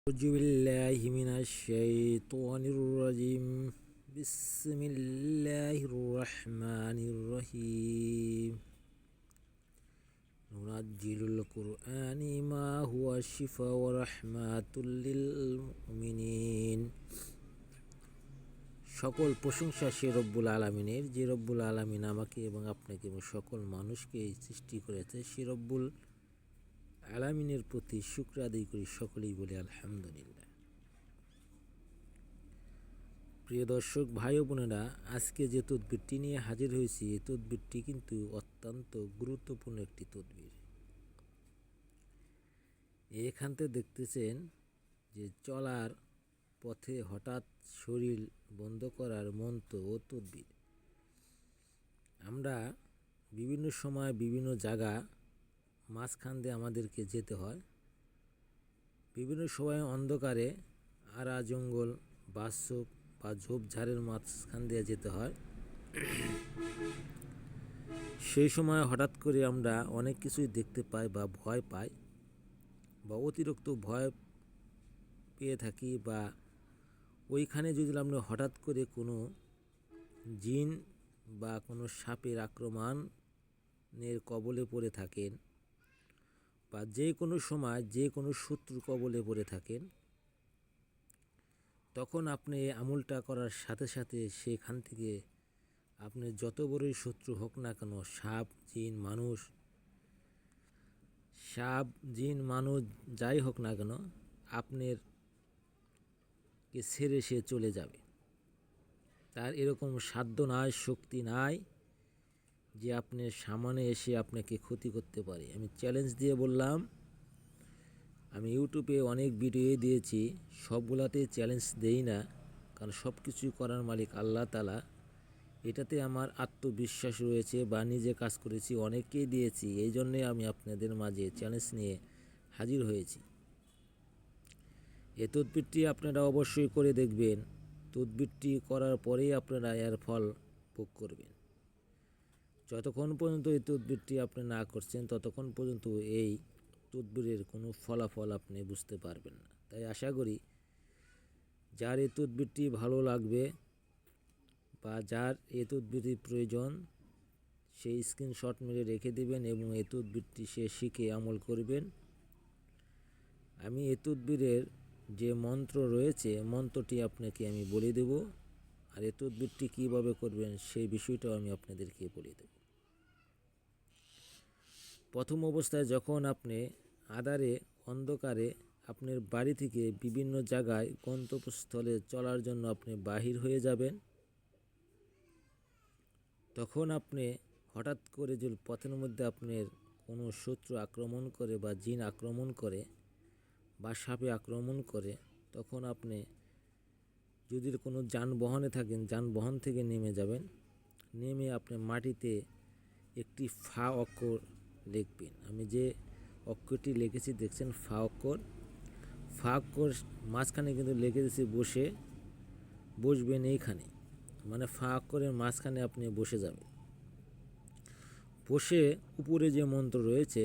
أعوذ بالله من الشيطان الرجيم. بسم الله الرحمن الرحيم. ننزل القرآن ما هو شفاء ورحمة للمؤمنين. সকল প্রশংসা সে রব্বুল আলামিনের, যে রব্বুল আলামিন আমাকে এবং আপনাকে এবং সকল মানুষকে সৃষ্টি করেছে। সে রব্বুল আলামিনের প্রতি শুকর আদায় করি, সকলেই বলে আলহামদুলিল্লাহ। প্রিয় দর্শক ভাই ও বোনেরা, আজকে যে তদবিরটি নিয়ে হাজির হয়েছি, এই তদবিরটি কিন্তু অত্যন্ত গুরুত্বপূর্ণ একটি তদবির। এখান থেকে দেখতেছেন যে চলার পথে হঠাৎ শরীর বন্ধ করার মন্ত্র ও তদবির। আমরা বিভিন্ন সময় বিভিন্ন জায়গা মাঝখান দিয়ে আমাদেরকে যেতে হয়। বিভিন্ন সময় অন্ধকারে আড়া জঙ্গল বাসপ বা ঝোপঝাড়ের মাঝখান দিয়ে যেতে হয়। সেই সময় হঠাৎ করে আমরা অনেক কিছুই দেখতে পাই বা ভয় পাই বা অতিরিক্ত ভয় পেয়ে থাকি, বা ওইখানে যদি আমরা হঠাৎ করে কোনো জিন বা কোনো সাপের আক্রমণের কবলে পড়ে থাকেন, বা যে কোনো সময় যে কোনো শত্রু কবলে পড়ে থাকেন, তখন আপনি আমলটা করার সাথে সাথে সেখান থেকে আপনি যত বড়ই শত্রু হোক না কেন, সাপ জিন মানুষ যাই হোক না কেন, আপনার কে ছেড়ে সে চলে যাবে। তার এরকম সাধ্য নাই, শক্তি নাই যে আপনার সামনে এসে আপনাকে ক্ষতি করতে পারে। আমি চ্যালেঞ্জ দিয়ে বললাম, আমি ইউটিউবে অনেক ভিডিও দিয়েছি, সবগুলাতেই চ্যালেঞ্জ দেই না, কারণ সব কিছুই করার মালিক আল্লাহ তাআলা। এটাতে আমার আত্মবিশ্বাস রয়েছে বা নিজে কাজ করেছি, অনেককেই দিয়েছি, এই জন্যে আমি আপনাদের মাঝে চ্যালেঞ্জ নিয়ে হাজির হয়েছি। এই তদবিরটি আপনারা অবশ্যই করে দেখবেন। তদবিরটি করার পরেই আপনারা এর ফল ভোগ করবেন। যতক্ষণ পর্যন্ত এই তদবিরটি আপনি না করছেন, ততক্ষণ পর্যন্ত এই তদবিরের কোনো ফলাফল আপনি বুঝতে পারবেন না। তাই আশা করি যার এই তদবিরটি ভালো লাগবে বা যার এই তদবিরটির প্রয়োজন, সেই স্ক্রিনশট মেরে রেখে দেবেন এবং এই তদবিরটি সে শিখে আমল করবেন। আমি এই তদবিরের যে মন্ত্র রয়েছে, মন্ত্রটি আপনাকে আমি বলে দেব, আর এই তদবিরটি কীভাবে করবেন সেই বিষয়টাও আমি আপনাদেরকে বলে দেব। প্রথম অবস্থায় যখন আপনি আঁধারে অন্ধকারে আপনার বাড়ি থেকে বিভিন্ন জায়গায় গন্তব্যস্থলে চলার জন্য আপনি বাহির হয়ে যাবেন, তখন আপনি হঠাৎ করে যদি পথের মধ্যে আপনার কোনো শত্রু আক্রমণ করে বা জিন আক্রমণ করে বা সাপে আক্রমণ করে, তখন আপনি যদি কোনো যানবাহনে থাকেন, যানবাহন থেকে নেমে যাবেন। নেমে আপনি মাটিতে একটি ফা অক্ষর লিখবেন। আমি যে অক্ষরটি লিখেছি দেখছেন, ফা অক্ষর মাঝখানে কিন্তু লিখে দিয়েছি বসবেন এইখানে, মানে ফা অক্ষরের মাঝখানে আপনি বসে যাবেন। বসে উপরে যে মন্ত্র রয়েছে,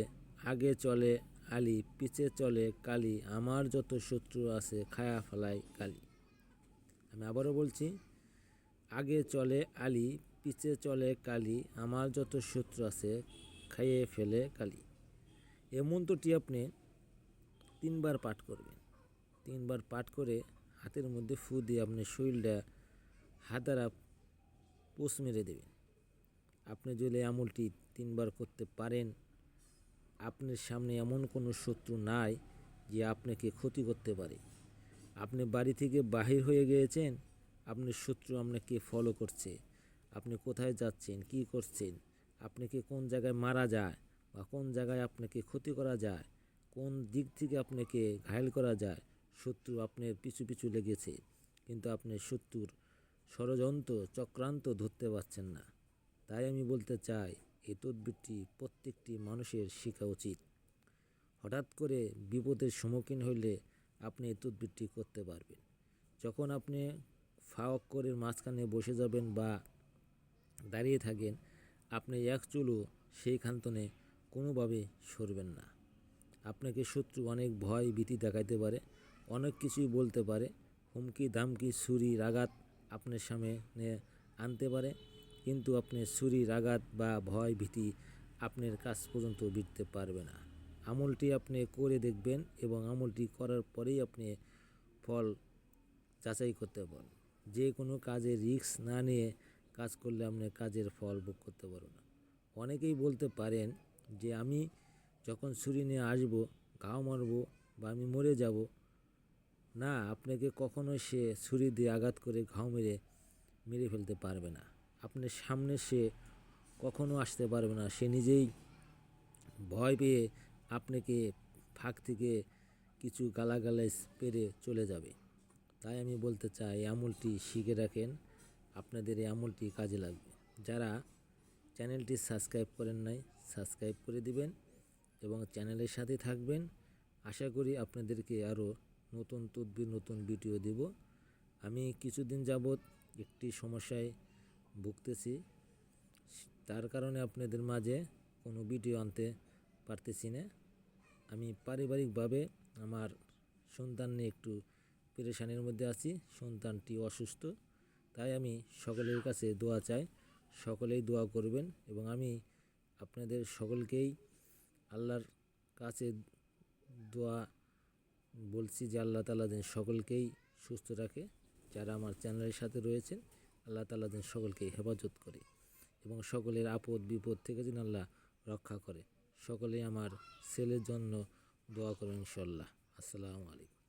আগে চলে আলী পিছে চলে কালী, আমার যত শত্রু আছে খায়া ফেলাই কালী। আমি আবারও বলছি, আগে চলে আলী পিছে চলে কালী, আমার যত শত্রু আছে খাইয়ে ফেলে কালী। এই মন্ত্রটি আপনি 3 বার পাঠ করবেন। 3 বার পাঠ করে হাতের মধ্যে ফু দিয়ে আপনি শরীরটা হাত দ্বারা পোষ মেরে দেবেন। আপনি যদি আমলটি 3 বার করতে পারেন, আপনার সামনে এমন কোনো শত্রু নাই যে আপনাকে ক্ষতি করতে পারে। আপনি বাড়ি থেকে বাহির হয়ে গিয়েছেন, আপনার শত্রু আপনাকে ফলো করছে, আপনি কোথায় যাচ্ছেন, কি করছেন, আপনাকে কোন জায়গায় মারা যায় বা কোন জায়গায় আপনাকে ক্ষতি করা যায়, কোন দিক থেকে আপনাকে ঘায়েল করা যায়, শত্রু আপনার পিছু পিছু লেগেছে, কিন্তু আপনি শত্রুর ষড়যন্ত্র চক্রান্ত ধরতে পারছেন না। তাই আমি বলতে চাই, এই তদবিরটি প্রত্যেকটি মানুষের শেখা উচিত। হঠাৎ করে বিপদের সম্মুখীন হইলে আপনি এই তদবিরটি করতে পারবেন। যখন আপনি ফা অক্ষরের মাঝখানে বসে যাবেন বা দাঁড়িয়ে থাকেন, আপনি এক চুলও সেইখান থেকে কোনোভাবে সরবেন না। আপনাকে শত্রু অনেক ভয় ভীতি দেখাইতে পারে, অনেক কিছুই বলতে পারে, হুমকি ধামকি ছুরির আঘাত আপনার সামনে আনতে পারে, কিন্তু আপনি ছুরির আঘাত বা ভয় ভীতি আপনার কাছ পর্যন্ত বিটতে পারবে না। আমলটি আপনি করে দেখবেন এবং আমলটি করার পরেই আপনি ফল যাচাই করতে পারেন। যে কোনো কাজে রিস্ক না নিয়ে কাজ করলে আপনি কাজের ফল ভোগ করতে পারবেন না। অনেকেই বলতে পারেন যে আমি যখন ছুরি নিয়ে আসবো ঘাও মারবো বা আমি মরে যাব। না, আপনাকে কখনো সে ছুরি দিয়ে আঘাত করে ঘাও মেরে ফেলতে পারবে না। আপনার সামনে সে কখনো আসতে পারবে না। সে নিজেই ভয় পেয়ে আপনাকে ফাঁক থেকে কিছু গালাগালাজ পেরে চলে যাবে। তাই আমি বলতে চাই এই আমলটি শিখে রাখেন, আপনাদের এই আমলটি কাজে লাগবে। যারা চ্যানেলটি সাবস্ক্রাইব করেন নাই সাবস্ক্রাইব করে দিবেন এবং চ্যানেলের সাথে থাকবেন। আশা করি আপনাদেরকে আরও নতুন তদবির নতুন ভিডিও দেব। আমি কিছুদিন যাবৎ একটি সমস্যায় ভুগতেছি, তার কারণে আপনাদের মাঝে কোনো ভিডিও আনতে পারতেছি না। আমি পারিবারিকভাবে আমার সন্তান নিয়ে একটু পেরেশানির মধ্যে আছি, সন্তানটি অসুস্থ। তাই আমি সকলের কাছে দোয়া চাই, সকলেই দোয়া করবেন এবং আমি আপনাদের সকলকেই আল্লাহর কাছে দোয়া বলছি যে আল্লাহ তাআলা যেন সকলকেই সুস্থ রাখে। যারা আমার চ্যানেলের সাথে রয়েছেন আল্লাহ তাআলা যেন সকলকে হেফাজত করে এবং সকলের আপদ বিপদ থেকে যেন আল্লাহ রক্ষা করে। সকলেই আমার ছেলের জন্য দোয়া করেন ইনশাআল্লাহ। আসসালামু আলাইকুম।